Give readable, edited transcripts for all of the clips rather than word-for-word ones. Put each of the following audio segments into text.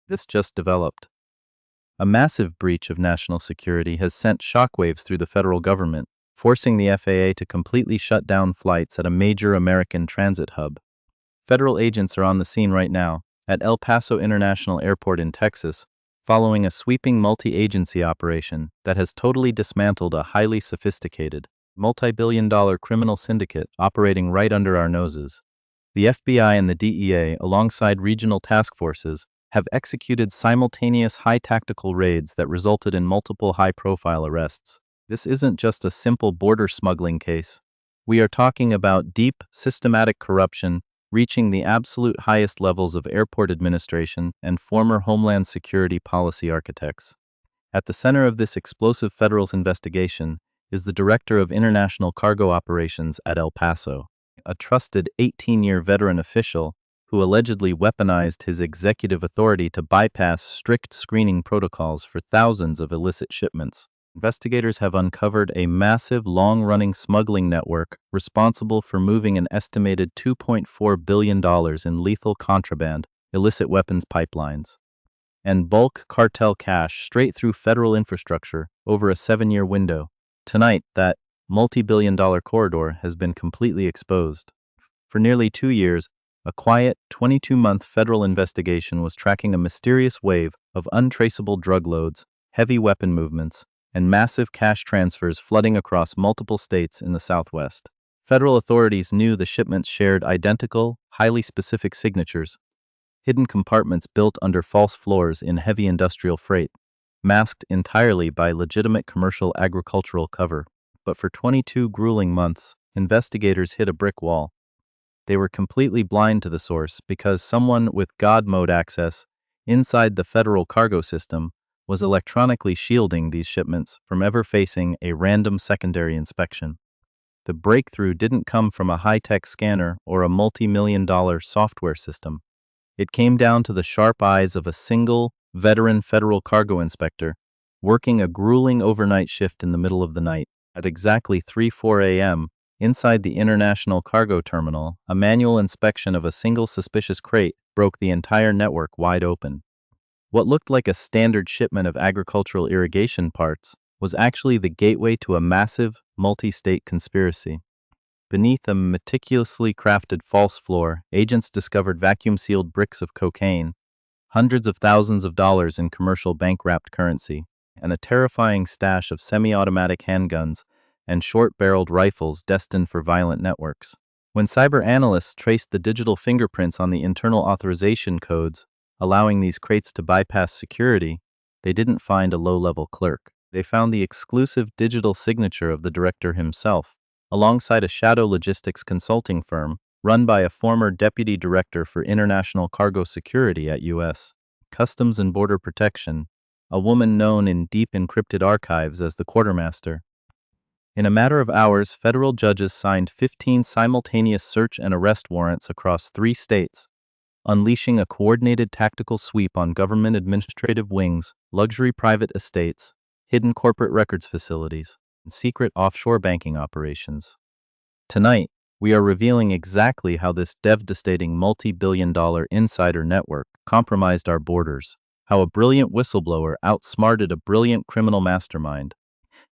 This just developed. A massive breach of national security has sent shockwaves through the federal government, forcing the FAA to completely shut down flights at a major American transit hub. Federal agents are on the scene right now, at El Paso International Airport in Texas, following a sweeping multi-agency operation that has totally dismantled a highly sophisticated, multi-billion-dollar criminal syndicate operating right under our noses. The FBI and the DEA, alongside regional task forces, have executed simultaneous high-tactical raids that resulted in multiple high-profile arrests. This isn't just a simple border smuggling case. We are talking about deep, systematic corruption reaching the absolute highest levels of airport administration and former Homeland Security policy architects. At the center of this explosive federal investigation is the Director of International Cargo Operations at El Paso, a trusted 18-year veteran official who allegedly weaponized his executive authority to bypass strict screening protocols for thousands of illicit shipments. Investigators have uncovered a massive, long-running smuggling network responsible for moving an estimated $2.4 billion in lethal contraband, illicit weapons pipelines, and bulk cartel cash straight through federal infrastructure over a 7-year window. Tonight, that multi-billion-dollar corridor has been completely exposed. For nearly 2 years, a quiet, 22-month federal investigation was tracking a mysterious wave of untraceable drug loads, heavy weapon movements, and massive cash transfers flooding across multiple states in the Southwest. Federal authorities knew the shipments shared identical, highly specific signatures, hidden compartments built under false floors in heavy industrial freight, masked entirely by legitimate commercial agricultural cover. But for 22 grueling months, investigators hit a brick wall. They were completely blind to the source because someone with God mode access inside the federal cargo system was electronically shielding these shipments from ever facing a random secondary inspection. The breakthrough didn't come from a high-tech scanner or a multi-million-dollar software system. It came down to the sharp eyes of a single, veteran federal cargo inspector working a grueling overnight shift in the middle of the night. At exactly 3:04 a.m., inside the International Cargo Terminal, a manual inspection of a single suspicious crate broke the entire network wide open. What looked like a standard shipment of agricultural irrigation parts was actually the gateway to a massive, multi-state conspiracy. Beneath a meticulously crafted false floor, agents discovered vacuum-sealed bricks of cocaine, hundreds of thousands of dollars in commercial bank-wrapped currency, and a terrifying stash of semi-automatic handguns and short-barreled rifles destined for violent networks. When cyber analysts traced the digital fingerprints on the internal authorization codes, allowing these crates to bypass security, they didn't find a low-level clerk. They found the exclusive digital signature of the director himself, alongside a shadow logistics consulting firm run by a former deputy director for international cargo security at U.S. Customs and Border Protection, a woman known in deep encrypted archives as the quartermaster. In a matter of hours, federal judges signed 15 simultaneous search and arrest warrants across 3 states, unleashing a coordinated tactical sweep on government administrative wings, luxury private estates, hidden corporate records facilities, and secret offshore banking operations. Tonight, we are revealing exactly how this devastating multi-billion-dollar insider network compromised our borders, how a brilliant whistleblower outsmarted a brilliant criminal mastermind,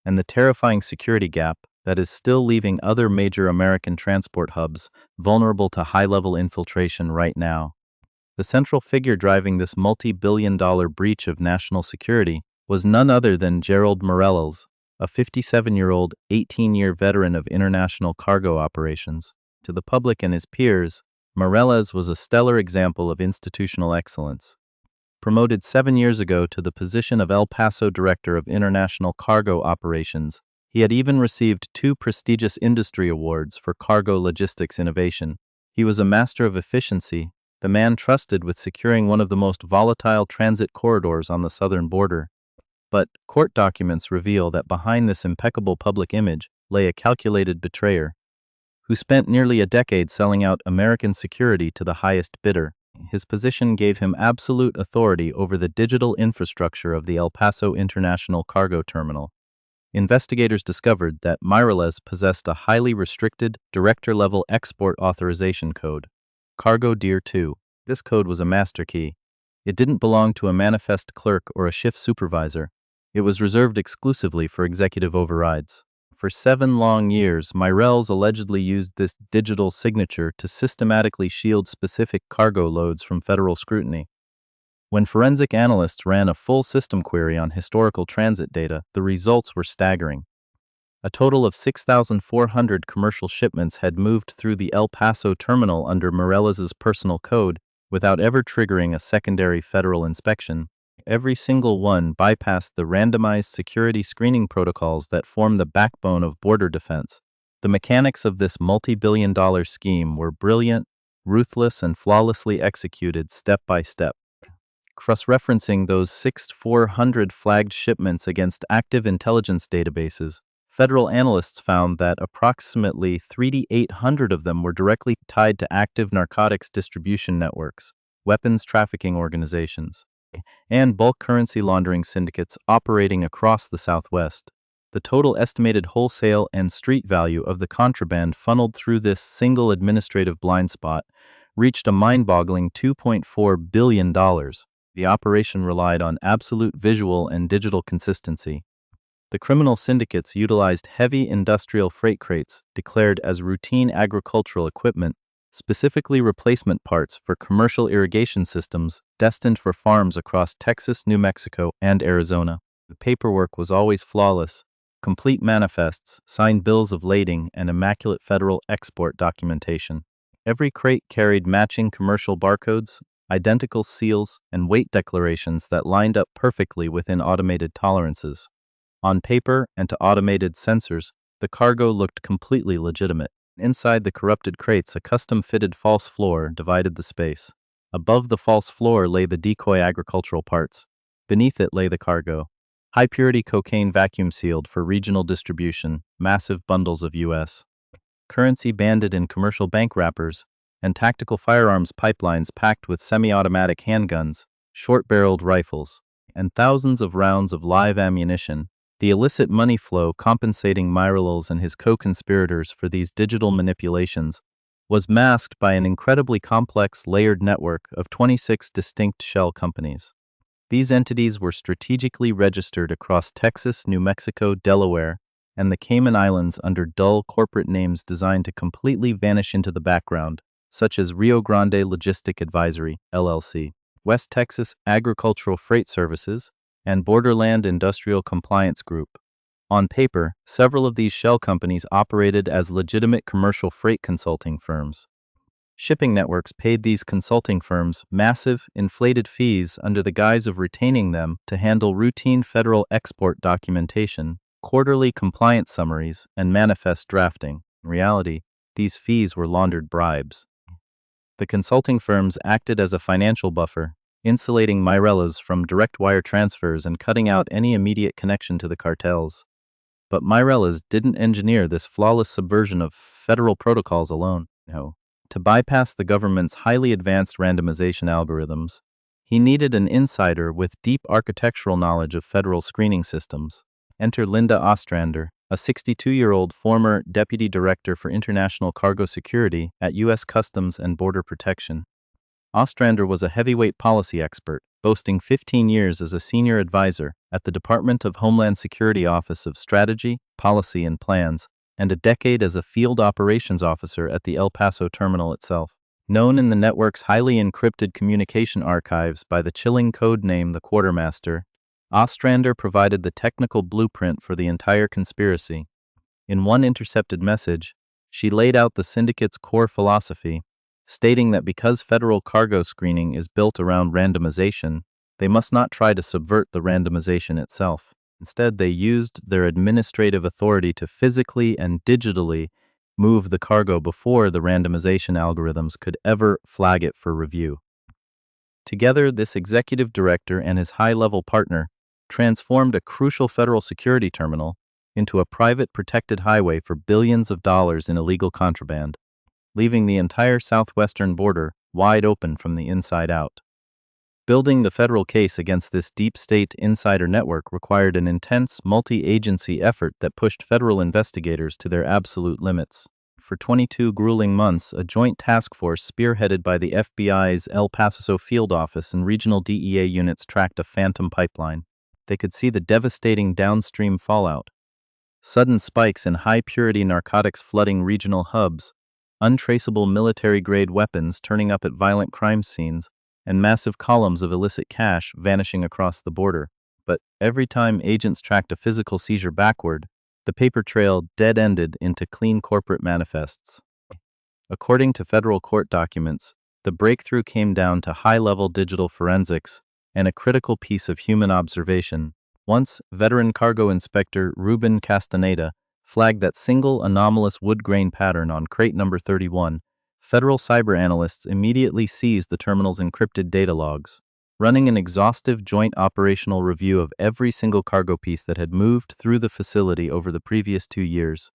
and the terrifying security gap that is still leaving other major American transport hubs vulnerable to high-level infiltration right now. The central figure driving this multi-billion-dollar breach of national security was none other than Gerald Morales, a 57-year-old, 18-year veteran of international cargo operations. To the public and his peers, Morales was a stellar example of institutional excellence. Promoted 7 years ago to the position of El Paso Director of International Cargo Operations, he had even received 2 prestigious industry awards for cargo logistics innovation. He was a master of efficiency, the man trusted with securing one of the most volatile transit corridors on the southern border. But court documents reveal that behind this impeccable public image lay a calculated betrayer, who spent nearly a decade selling out American security to the highest bidder. His position gave him absolute authority over the digital infrastructure of the El Paso International Cargo Terminal. Investigators discovered that Morales possessed a highly restricted, director-level export authorization code, Cargo Deer 2. This code was a master key. It didn't belong to a manifest clerk or a shift supervisor. It was reserved exclusively for executive overrides. For 7 long years, Myrels allegedly used this digital signature to systematically shield specific cargo loads from federal scrutiny. When forensic analysts ran a full system query on historical transit data, the results were staggering. A total of 6,400 commercial shipments had moved through the El Paso terminal under Moreles's personal code without ever triggering a secondary federal inspection. Every single one bypassed the randomized security screening protocols that form the backbone of border defense. The mechanics of this multi-billion-dollar scheme were brilliant, ruthless, and flawlessly executed step by step. Cross-referencing those 6,400 flagged shipments against active intelligence databases, federal analysts found that approximately 3,800 of them were directly tied to active narcotics distribution networks, weapons trafficking organizations, and bulk currency laundering syndicates operating across the Southwest. The total estimated wholesale and street value of the contraband funneled through this single administrative blind spot reached a mind-boggling $2.4 billion. The operation relied on absolute visual and digital consistency. The criminal syndicates utilized heavy industrial freight crates declared as routine agricultural equipment, specifically replacement parts for commercial irrigation systems destined for farms across Texas, New Mexico, and Arizona. The paperwork was always flawless: complete manifests, signed bills of lading, and immaculate federal export documentation. Every crate carried matching commercial barcodes, identical seals, and weight declarations that lined up perfectly within automated tolerances. On paper and to automated sensors, the cargo looked completely legitimate. Inside the corrupted crates, a custom-fitted false floor divided the space. Above the false floor lay the decoy agricultural parts. Beneath it lay the cargo. High-purity cocaine vacuum-sealed for regional distribution, massive bundles of U.S. currency banded in commercial bank wrappers, and tactical firearms pipelines packed with semi-automatic handguns, short-barreled rifles, and thousands of rounds of live ammunition. The illicit money flow compensating Myrels and his co-conspirators for these digital manipulations was masked by an incredibly complex layered network of 26 distinct shell companies. These entities were strategically registered across Texas, New Mexico, Delaware, and the Cayman Islands under dull corporate names designed to completely vanish into the background, such as Rio Grande Logistic Advisory, LLC, West Texas Agricultural Freight Services, and Borderland Industrial Compliance Group. On paper, several of these shell companies operated as legitimate commercial freight consulting firms. Shipping networks paid these consulting firms massive, inflated fees under the guise of retaining them to handle routine federal export documentation, quarterly compliance summaries, and manifest drafting. In reality, these fees were laundered bribes. The consulting firms acted as a financial buffer, insulating Myrels from direct wire transfers and cutting out any immediate connection to the cartels. But Myrels didn't engineer this flawless subversion of federal protocols alone. No. To bypass the government's highly advanced randomization algorithms, he needed an insider with deep architectural knowledge of federal screening systems. Enter Linda Ostrander, a 62-year-old former Deputy Director for International Cargo Security at U.S. Customs and Border Protection. Ostrander was a heavyweight policy expert, boasting 15 years as a senior advisor at the Department of Homeland Security Office of Strategy, Policy, and Plans, and a decade as a field operations officer at the El Paso terminal itself. Known in the network's highly encrypted communication archives by the chilling code name the Quartermaster, Ostrander provided the technical blueprint for the entire conspiracy. In one intercepted message, she laid out the syndicate's core philosophy, stating that because federal cargo screening is built around randomization, they must not try to subvert the randomization itself. Instead, they used their administrative authority to physically and digitally move the cargo before the randomization algorithms could ever flag it for review. Together, this executive director and his high-level partner transformed a crucial federal security terminal into a private protected highway for billions of dollars in illegal contraband, leaving the entire southwestern border wide open from the inside out. Building the federal case against this deep state insider network required an intense multi-agency effort that pushed federal investigators to their absolute limits. For 22 grueling months, a joint task force spearheaded by the FBI's El Paso field office and regional DEA units tracked a phantom pipeline. They could see the devastating downstream fallout. Sudden spikes in high-purity narcotics flooding regional hubs, untraceable military-grade weapons turning up at violent crime scenes, and massive columns of illicit cash vanishing across the border. But every time agents tracked a physical seizure backward, the paper trail dead-ended into clean corporate manifests. According to federal court documents, the breakthrough came down to high-level digital forensics and a critical piece of human observation. Once, veteran cargo inspector Ruben Castaneda flagged that single anomalous wood grain pattern on crate number 31, federal cyber analysts immediately seized the terminal's encrypted data logs. Running an exhaustive joint operational review of every single cargo piece that had moved through the facility over the previous 2 years,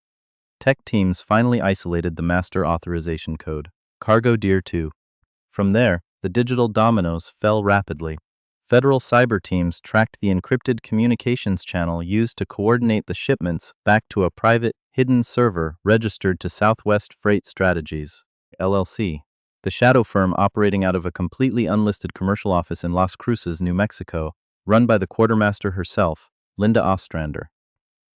tech teams finally isolated the master authorization code, Cargo Deer 2. From there, the digital dominoes fell rapidly. Federal cyber teams tracked the encrypted communications channel used to coordinate the shipments back to a private, hidden server registered to Southwest Freight Strategies, LLC, the shadow firm operating out of a completely unlisted commercial office in Las Cruces, New Mexico, run by the quartermaster herself, Linda Ostrander.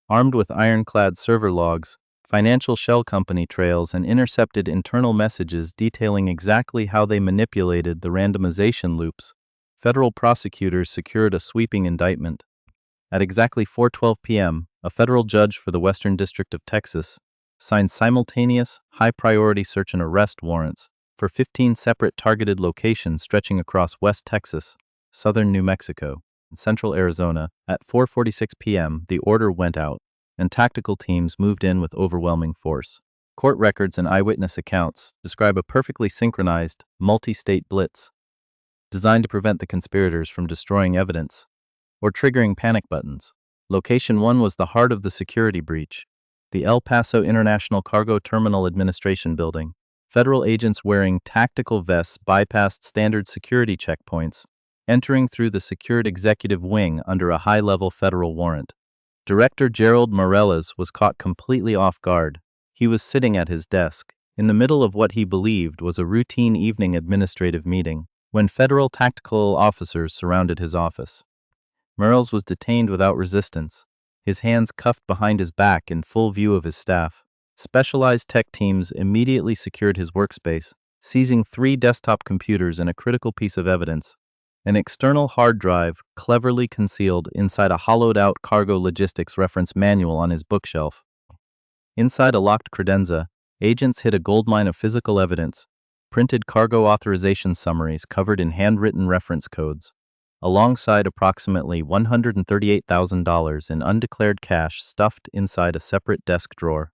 Armed with ironclad server logs, financial shell company trails, and intercepted internal messages detailing exactly how they manipulated the randomization loops, federal prosecutors secured a sweeping indictment. At exactly 4:12 p.m., a federal judge for the Western District of Texas signed simultaneous, high-priority search and arrest warrants for 15 separate targeted locations stretching across West Texas, southern New Mexico, and central Arizona. At 4:46 p.m., the order went out, and tactical teams moved in with overwhelming force. Court records and eyewitness accounts describe a perfectly synchronized, multi-state blitz designed to prevent the conspirators from destroying evidence or triggering panic buttons. Location 1 was the heart of the security breach, the El Paso International Cargo Terminal Administration Building. Federal agents wearing tactical vests bypassed standard security checkpoints, entering through the secured executive wing under a high-level federal warrant. Director Gerald Morales was caught completely off guard. He was sitting at his desk, in the middle of what he believed was a routine evening administrative meeting, when federal tactical officers surrounded his office. Morales was detained without resistance, his hands cuffed behind his back in full view of his staff. Specialized tech teams immediately secured his workspace, seizing 3 desktop computers and a critical piece of evidence, an external hard drive cleverly concealed inside a hollowed-out cargo logistics reference manual on his bookshelf. Inside a locked credenza, agents hid a goldmine of physical evidence, printed cargo authorization summaries covered in handwritten reference codes, alongside approximately $138,000 in undeclared cash stuffed inside a separate desk drawer.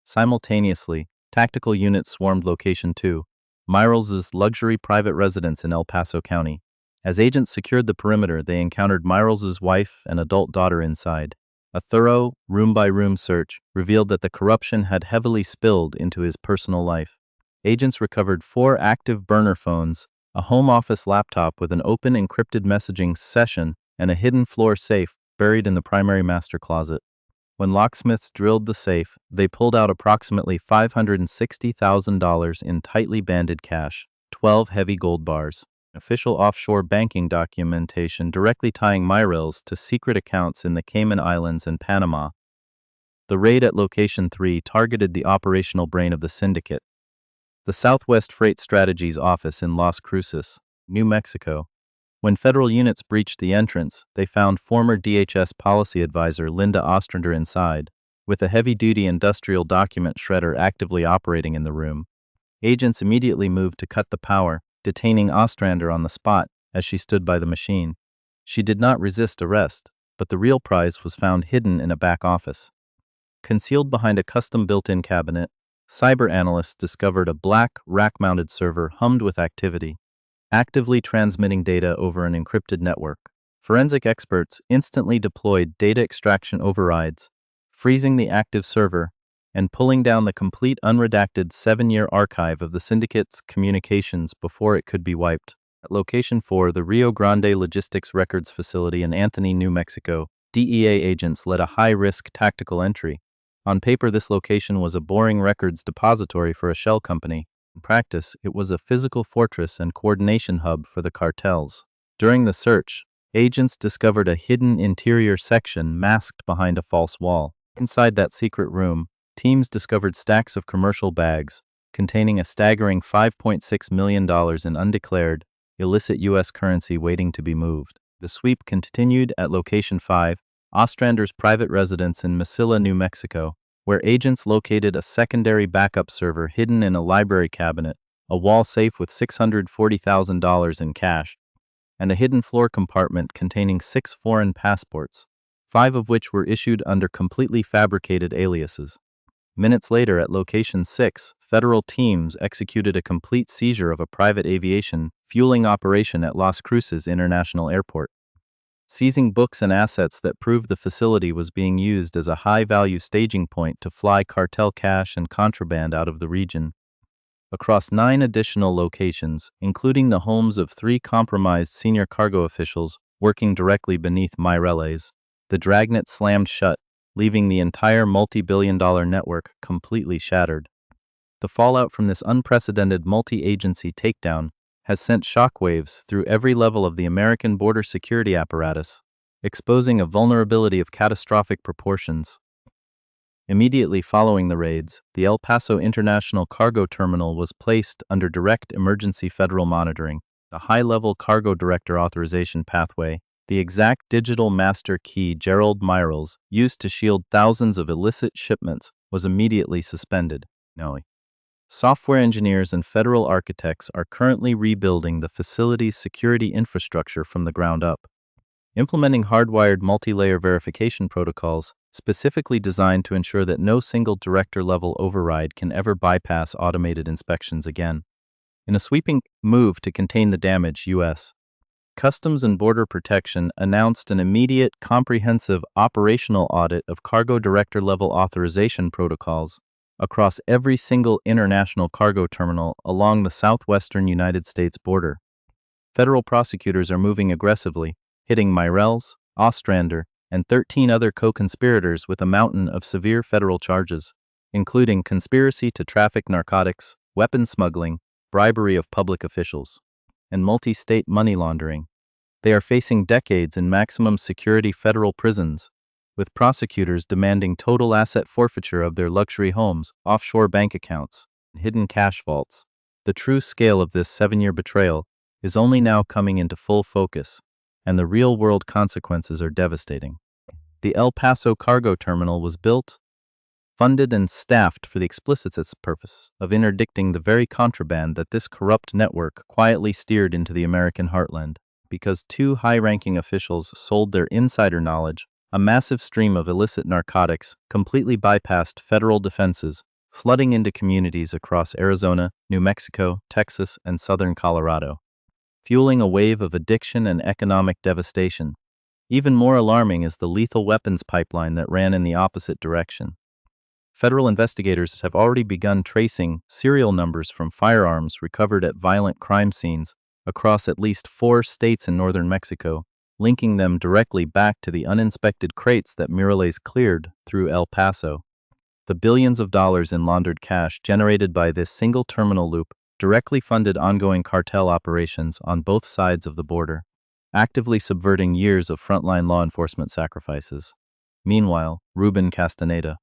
Simultaneously, tactical units swarmed Location 2, Myrles' luxury private residence in El Paso County. As agents secured the perimeter, they encountered Myrles' wife and adult daughter inside. A thorough, room-by-room search revealed that the corruption had heavily spilled into his personal life. Agents recovered 4 active burner phones, a home office laptop with an open encrypted messaging session, and a hidden floor safe buried in the primary master closet. When locksmiths drilled the safe, they pulled out approximately $560,000 in tightly banded cash, 12 heavy gold bars, official offshore banking documentation directly tying Myrles to secret accounts in the Cayman Islands and Panama. The raid at Location 3 targeted the operational brain of the syndicate, the Southwest Freight Strategies office in Las Cruces, New Mexico. When federal units breached the entrance, they found former DHS policy advisor Linda Ostrander inside, with a heavy-duty industrial document shredder actively operating in the room. Agents immediately moved to cut the power, detaining Ostrander on the spot as she stood by the machine. She did not resist arrest, but the real prize was found hidden in a back office. Concealed behind a custom built-in cabinet, cyber analysts discovered a black, rack-mounted server hummed with activity, actively transmitting data over an encrypted network. Forensic experts instantly deployed data extraction overrides, freezing the active server and pulling down the complete unredacted 7-year archive of the syndicate's communications before it could be wiped. At Location 4, the Rio Grande Logistics Records Facility in Anthony, New Mexico, DEA agents led a high-risk tactical entry. On paper, this location was a boring records depository for a shell company. In practice, it was a physical fortress and coordination hub for the cartels. During the search, agents discovered a hidden interior section masked behind a false wall. Inside that secret room, teams discovered stacks of commercial bags containing a staggering $5.6 million in undeclared, illicit U.S. currency waiting to be moved. The sweep continued at Location 5, Ostrander's private residence in Mesilla, New Mexico, where agents located a secondary backup server hidden in a library cabinet, a wall safe with $640,000 in cash, and a hidden floor compartment containing 6 foreign passports, 5 of which were issued under completely fabricated aliases. Minutes later, at Location 6, federal teams executed a complete seizure of a private aviation fueling operation at Las Cruces International Airport, seizing books and assets that proved the facility was being used as a high-value staging point to fly cartel cash and contraband out of the region. Across 9 additional locations, including the homes of 3 compromised senior cargo officials working directly beneath Mireles, the dragnet slammed shut, leaving the entire multi-billion-dollar network completely shattered. The fallout from this unprecedented multi-agency takedown has sent shockwaves through every level of the American border security apparatus, exposing a vulnerability of catastrophic proportions. Immediately following the raids, the El Paso International Cargo Terminal was placed under direct emergency federal monitoring. The high-level cargo director authorization pathway, the exact digital master key Gerald Mireles used to shield thousands of illicit shipments, was immediately suspended. Software engineers and federal architects are currently rebuilding the facility's security infrastructure from the ground up, implementing hardwired multi-layer verification protocols specifically designed to ensure that no single director-level override can ever bypass automated inspections again. In a sweeping move to contain the damage, U.S. Customs and Border Protection announced an immediate, comprehensive operational audit of cargo director-level authorization protocols across every single international cargo terminal along the southwestern United States border. Federal prosecutors are moving aggressively, hitting Mireles, Ostrander, and 13 other co-conspirators with a mountain of severe federal charges, including conspiracy to traffic narcotics, weapons smuggling, bribery of public officials, and multi-state money laundering. They are facing decades in maximum security federal prisons, with prosecutors demanding total asset forfeiture of their luxury homes, offshore bank accounts, and hidden cash vaults. The true scale of this 7-year betrayal is only now coming into full focus, and the real-world consequences are devastating. The El Paso Cargo Terminal was built, funded, and staffed for the explicit purpose of interdicting the very contraband that this corrupt network quietly steered into the American heartland. Because 2 high-ranking officials sold their insider knowledge, a massive stream of illicit narcotics completely bypassed federal defenses, flooding into communities across Arizona, New Mexico, Texas, and southern Colorado, fueling a wave of addiction and economic devastation. Even more alarming is the lethal weapons pipeline that ran in the opposite direction. Federal investigators have already begun tracing serial numbers from firearms recovered at violent crime scenes across at least 4 states in northern Mexico, linking them directly back to the uninspected crates that Mireles cleared through El Paso. The billions of dollars in laundered cash generated by this single terminal loop directly funded ongoing cartel operations on both sides of the border, actively subverting years of frontline law enforcement sacrifices. Meanwhile, Ruben Castaneda,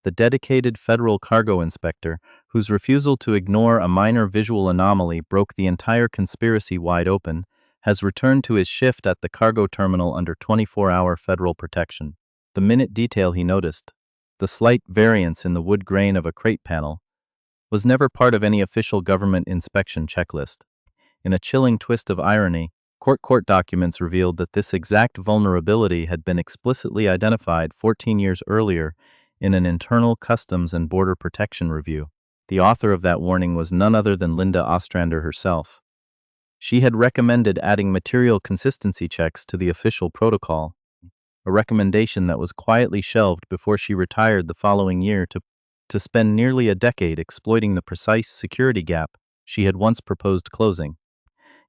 the dedicated federal cargo inspector whose refusal to ignore a minor visual anomaly broke the entire conspiracy wide open, has returned to his shift at the cargo terminal under 24-hour federal protection. The minute detail he noticed, the slight variance in the wood grain of a crate panel, was never part of any official government inspection checklist. In a chilling twist of irony, court documents revealed that this exact vulnerability had been explicitly identified 14 years earlier in an internal Customs and Border Protection review. The author of that warning was none other than Linda Ostrander herself. She had recommended adding material consistency checks to the official protocol, a recommendation that was quietly shelved before she retired the following year to spend nearly a decade exploiting the precise security gap she had once proposed closing.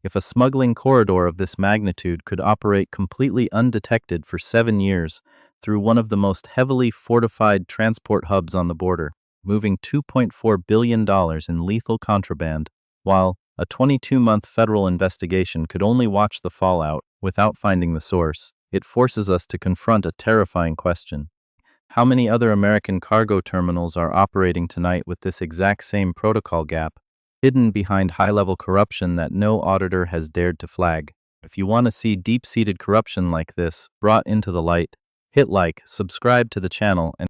If a smuggling corridor of this magnitude could operate completely undetected for 7 years, through one of the most heavily fortified transport hubs on the border, moving $2.4 billion in lethal contraband, while a 22-month federal investigation could only watch the fallout without finding the source. It forces us to confront a terrifying question. How many other American cargo terminals are operating tonight with this exact same protocol gap, hidden behind high-level corruption that no auditor has dared to flag? If you want to see deep-seated corruption like this brought into the light, hit like, subscribe to the channel, and